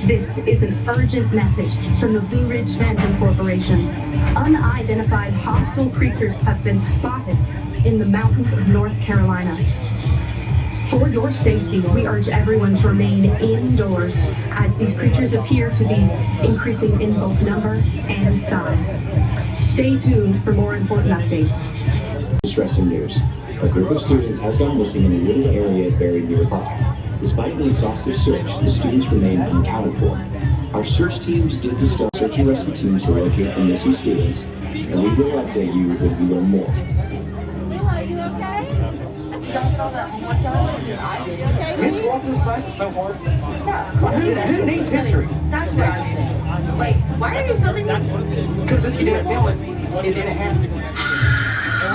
This is an urgent message from the Blue Ridge Phantom Corporation. Unidentified hostile creatures have been spotted in the mountains of North Carolina. For your safety, we urge everyone to remain indoors as these creatures appear to be increasing in both number and size. Stay tuned for more important updates. Distressing news. A group of students has gone missing in a wooded area buried nearby. Despite an exhaustive search, the students remain unaccounted for. Our search teams did discuss search and rescue teams to locate the missing students, and we will update you when we learn more. Are you okay? Don't know that one time. You okay? Walking this class is so hard. Who needs history? That's what I'm saying. Wait, why are you filming this? Because if you didn't feel it, it didn't happen.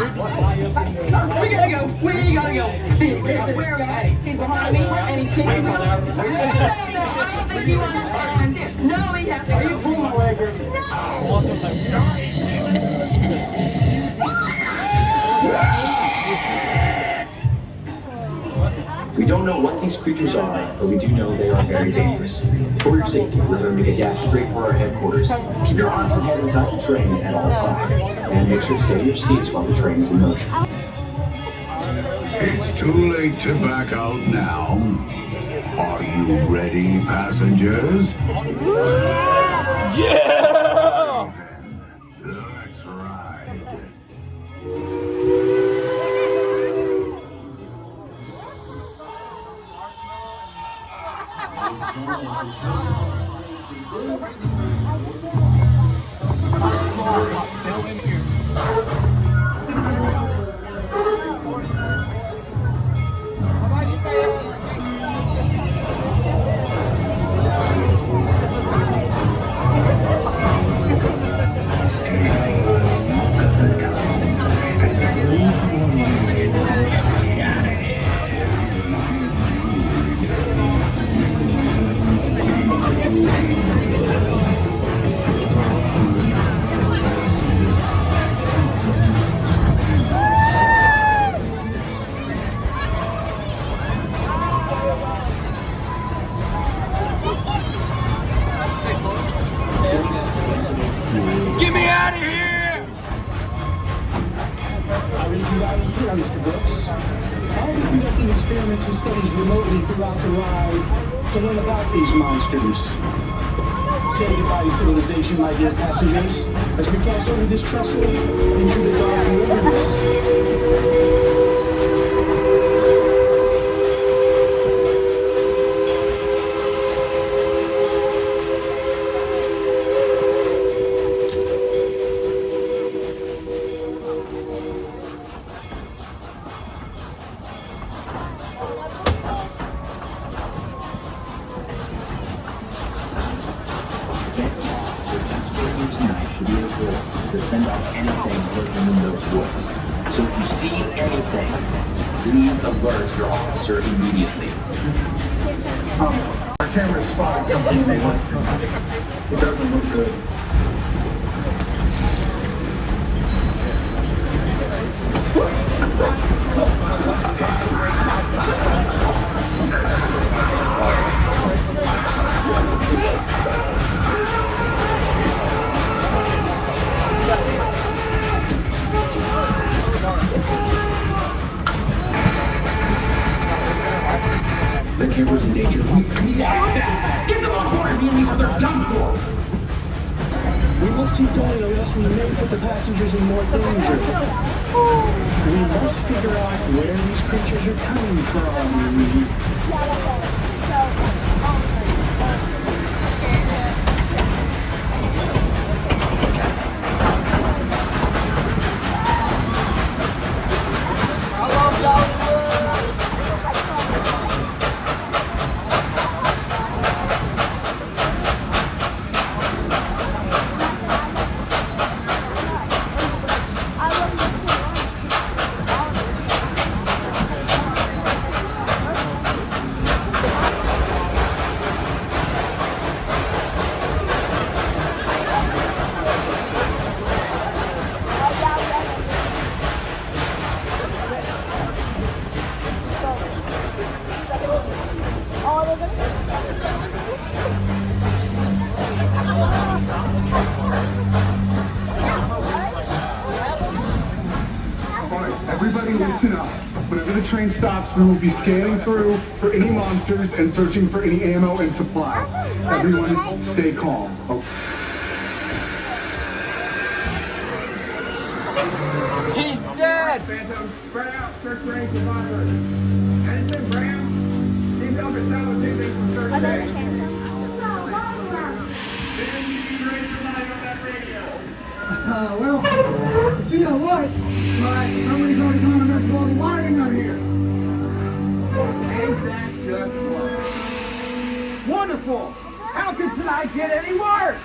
We gotta go. We gotta go. Where am I? He's behind me and he's kicking me. No, I don't think you understand. No, we have to go. Are you pulling my leg? We don't know what these creatures are, but we do know they are very dangerous. For your safety, we're going to make a dash straight for our headquarters. Keep your arms and head inside the train at all times, and make sure to stay in your seats while the train is in motion. It's too late to back out now. Are you ready, passengers? Yeah! Let's ride. Get me out of here! I read you loud and clear, Mr. Brooks. I'll be conducting experiments and studies remotely throughout the ride to learn about these monsters. Say goodbye to civilization, my dear passengers, as we cross over this trestle into the dark wilderness. To send out anything lurking in those woods. So if you see anything, please alert your officer immediately. Our camera spotted something they want to. It doesn't look good. The camera's in danger. Get them off board immediately or they're done for! We must keep going or else we may put the passengers in more danger. We must figure out where these creatures are coming from. Everybody listen up. Whenever the train stops, we will be scanning through for any monsters and searching for any ammo and supplies. Everyone, stay calm. He's dead! Phantom, spread out, search for any survivors. Edison, Graham, team up and down with anything from search day. Well, you know what? Somebody's already going to mess with all the wiring out here. Ain't that just wonderful? How could tonight get any worse?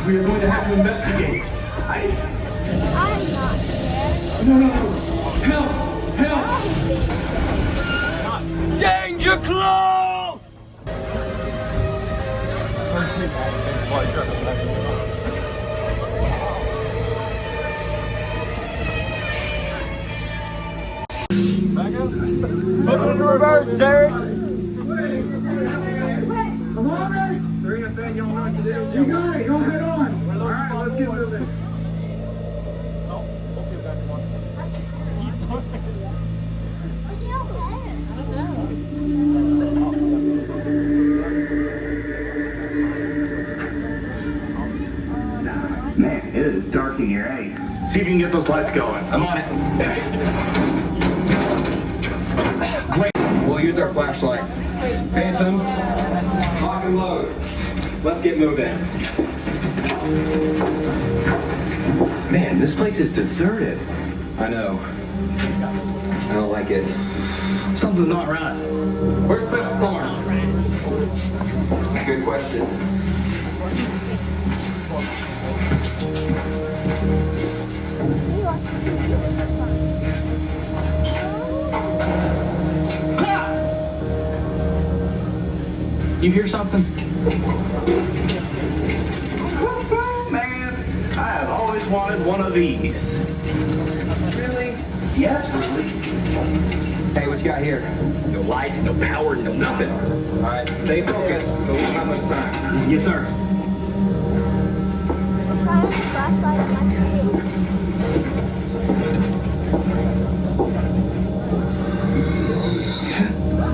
We are going to have to investigate. I'm not scared. No. Help! Danger close! Back up. Put it in reverse, Terry. Come on, man. There ain't a thing you don't know what to do. You got it. Go head on. All right, let's get moving. Man, it is dark in here, eh? See if you can get those lights going. I'm on it. Great. We'll use our flashlights. Phantoms, lock and load. Let's get moving. Man, this place is deserted. I know. I don't like it. Something's not right. Where's Peppercorn? Good question. You hear something? Man, I have always wanted one of these. Really? Yes, really. Hey, what you got here? No lights, no power, no nothing. All right, stay focused. Don't lose that much time. Yes, sir.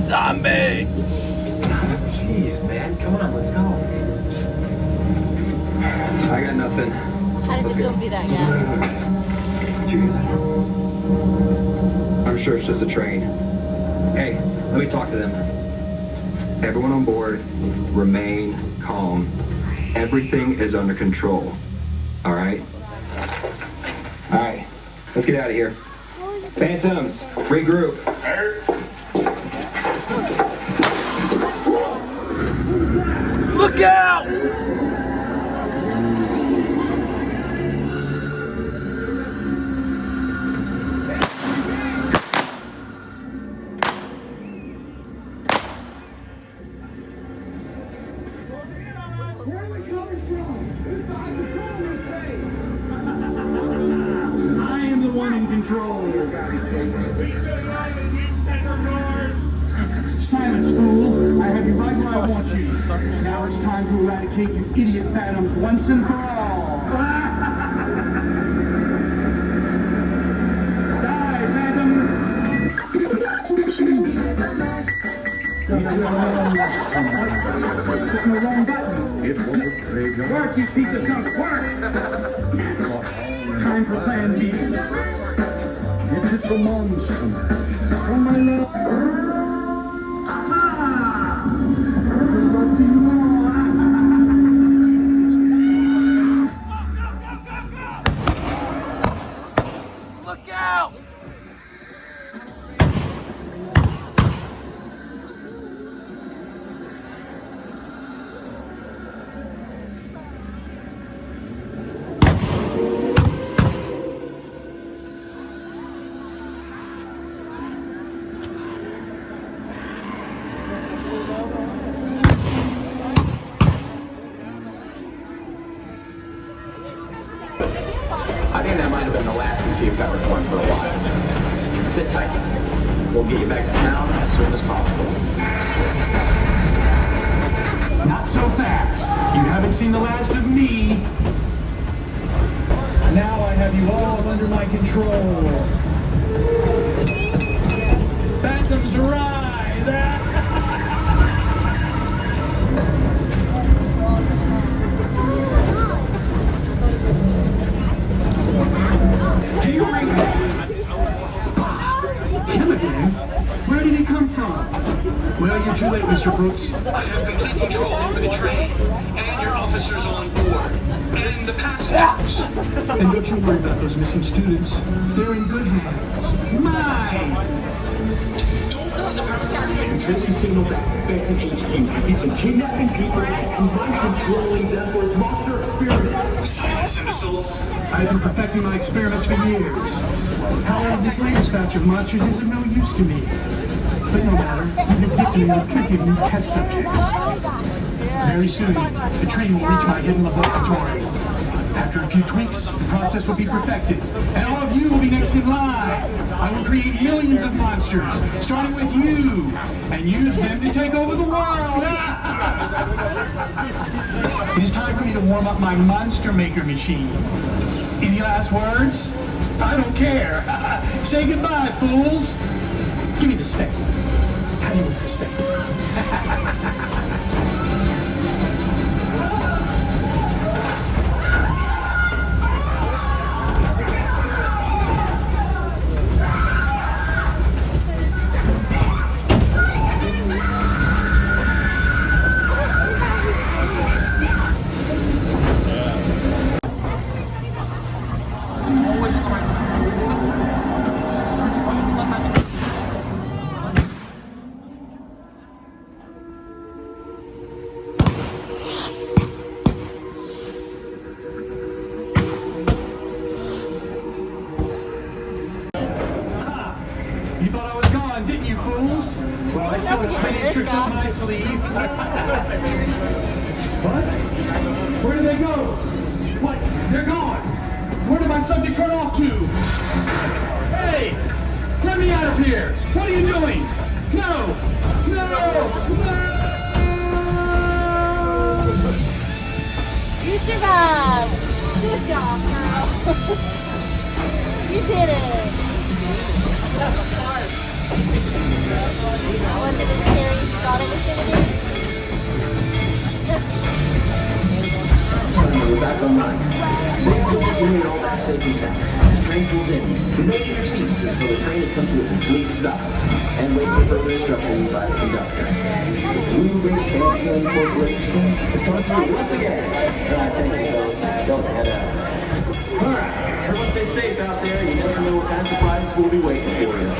Zombie! Jeez, man, come on, let's go. I got nothing. How does it feel to be that guy? I'm sure it's just a train. Hey, let me talk to them. Everyone on board, remain calm. Everything is under control. All right? All right, let's get out of here. Phantoms, regroup. Look out! Where are we coming from? Who's behind the control of this thing? I am the one in control. Silence, fool. I have you right where I want you. Now it's time time to eradicate you idiot phantoms once and for all. Die, phantoms! Clicking the wrong button. It was a graveyard. Work, you piece of junk, work! Time for plan B. It hit the monster from my love. Look out! I think that might have been the last received got report for a while. Sit tight. We'll get you back to town as soon as possible. Not so fast. You haven't seen the last of me. Now I have you all under my control. Phantoms rise! Him again? Where did he come from? Well, you're too late, Mr. Brooks. I have complete control over the train and your officers on board and the passengers. And don't you worry about those missing students. They're in good hands. Mine! Tweetsie signaled back to HQ. He's been kidnapping people and mind controlling them for his monster experiments. Silence, imbecile. I've been perfecting my experiments for years. However, this latest batch of monsters is of no use to me. But no matter, we've been gifting them with plenty of new test subjects. Very soon, the train will reach my hidden laboratory. After a few tweaks, the process will be perfected, and all of you will be next in line. I will create millions of monsters, starting with you, and use them to take over the world. It is time for me to warm up my monster maker machine. Any last words? I don't care. Say goodbye, fools. Give me the steak. How do you want the steak? You thought I was gone, didn't you, fools? Well, I still have plenty of tricks up my sleeve. What? Where did they go? What? They're gone. Where did my subjects run off to? Hey! Let me out of here! What are you doing? No! No! No! You survived. Good job, girl. You did it. Was it as scary as you thought it was going to be? We're back online. Next doors in all back safe and sound. The train pulls in. Remain in your seats until the train has come to a complete stop. And wait for further instructions by the conductor. Blue Ridge Transport Corporation has come through once again. Thank you, folks. Don't head out. Alright, everyone stay safe out there. You never know what kind of surprises will be waiting for you.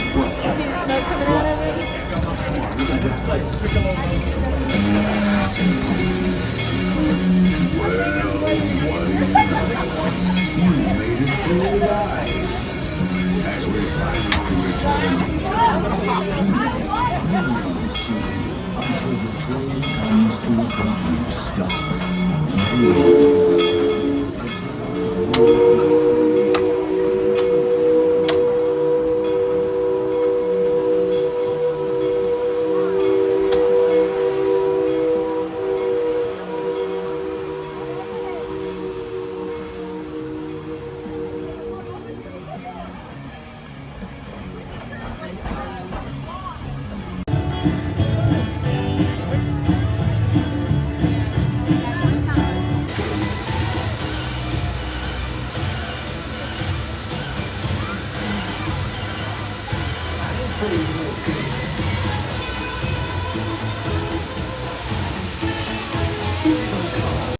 What? You see the smoke coming out of it? You made it through alive. As we finally return, until the train comes to a complete stop. Holy no,